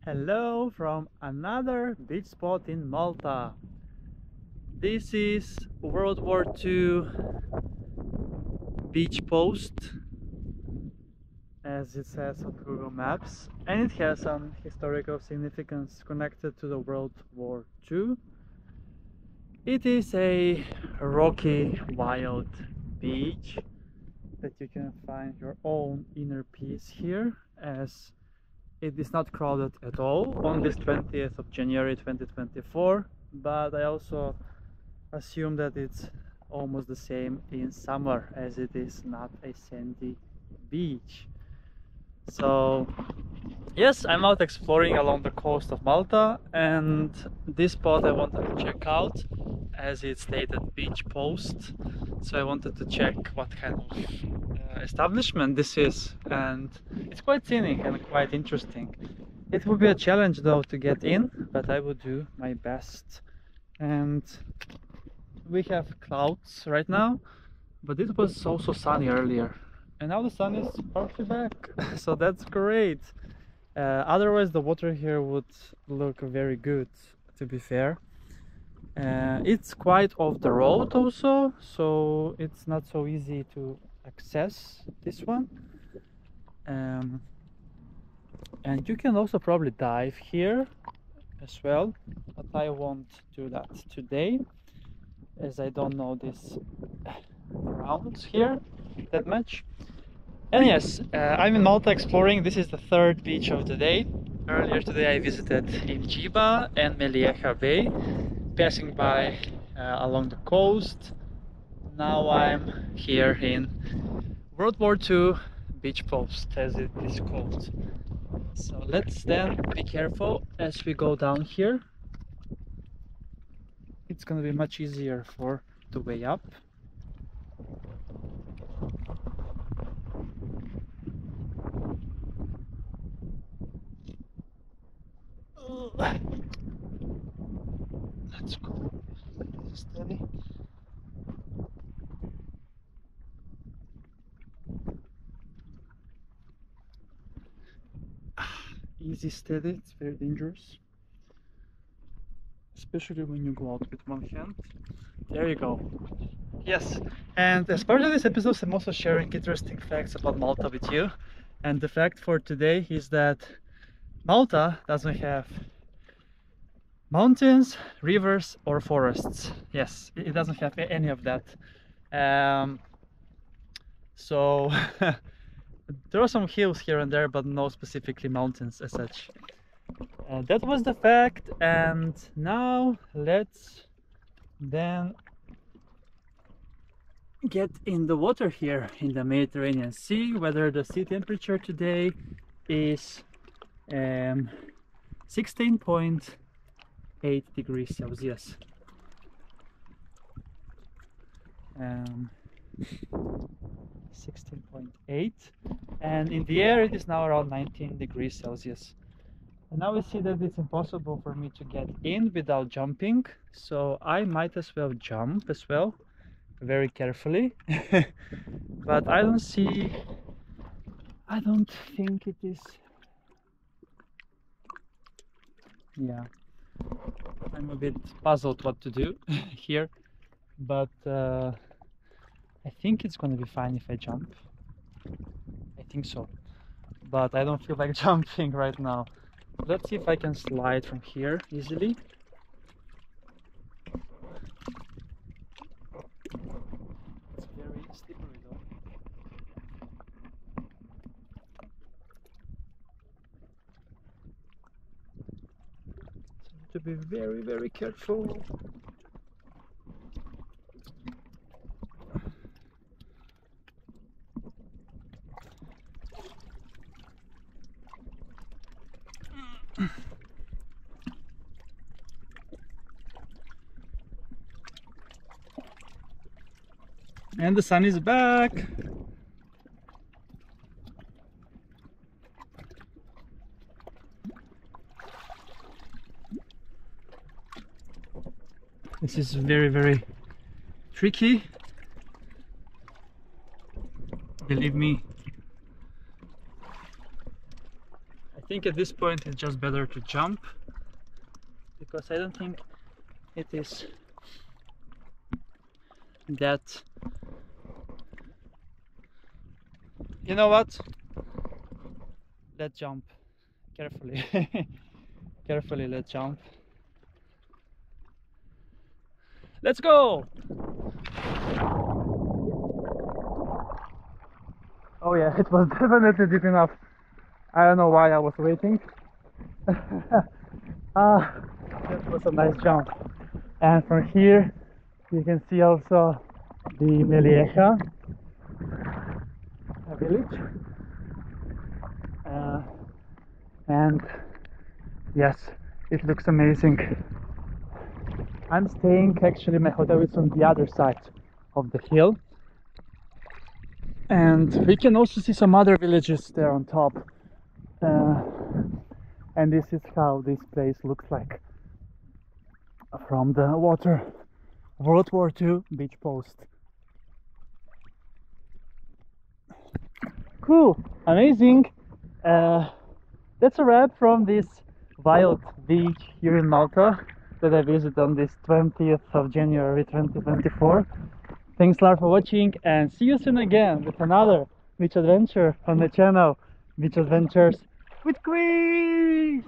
Hello from another beach spot in Malta. This is World War II beach post, as it says on Google Maps, and it has some historical significance connected to the World War II. It is a rocky, wild beach that you can find your own inner peace here, as it is not crowded at all on this 20th of January 2024, but I also assume that it's almost the same in summer, as it is not a sandy beach. So yes, I'm out exploring along the coast of Malta, and this spot I wanted to check out as it stated beach post. So I wanted to check what kind of establishment this is, and it's quite scenic and quite interesting. It would be a challenge though to get in, but I would do my best. And we have clouds right now, but it was also sunny earlier, and now the sun is partly back. So that's great. Otherwise the water here would look very good, to be fair. It's quite off the road also, so it's not so easy to access this one. And you can also probably dive here as well, but I won't do that today, as I don't know this grounds here that much. And yes, I'm in Malta exploring. This is the third beach of the day. Earlier today I visited L-Imgharqa and Mellieha Bay, passing by along the coast. Now I'm here in World War II beach post, as it is called. So let's then be careful as we go down here. It's gonna be much easier for the way up. Let's go steady. Easy, steady. It's very dangerous, especially when you go out with one hand. There you go. Yes, and as part of this episode I'm also sharing interesting facts about Malta with you. And the fact for today is that Malta doesn't have mountains, rivers or forests. Yes, it doesn't have any of that. So there are some hills here and there, but no specifically mountains as such. That was the fact, and now let's then get in the water here in the Mediterranean Sea. Whether the sea temperature today is 16.8 degrees Celsius. 16.8, and in the air it is now around 19 degrees Celsius. And now we see that it's impossible for me to get in without jumping, so I might as well jump as well, very carefully. But I don't think it is. Yeah, I'm a bit puzzled what to do here, but I think it's gonna be fine if I jump. I think so, but I don't feel like jumping right now. Let's see if I can slide from here easily. It's very slippery though. So I need to be very, very careful. And the sun is back. This is very, very tricky. Believe me. I think at this point it's just better to jump, because I don't think it is that... You know what? Let's jump carefully. Carefully, let's jump. Let's go! Oh yeah, it was definitely deep enough. I don't know why I was waiting. That was a nice jump. And from here you can see also the Mellieha village. And yes, it looks amazing. I'm staying, actually my hotel is on the other side of the hill, and we can also see some other villages there on top. And this is how this place looks like from the water. World War II Beach Post. Cool, amazing. That's a wrap from this wild beach here in Malta that I visited on this 20th of January 2024. Thanks a lot for watching, and see you soon again with another beach adventure on the channel, Beach Adventures with Chris!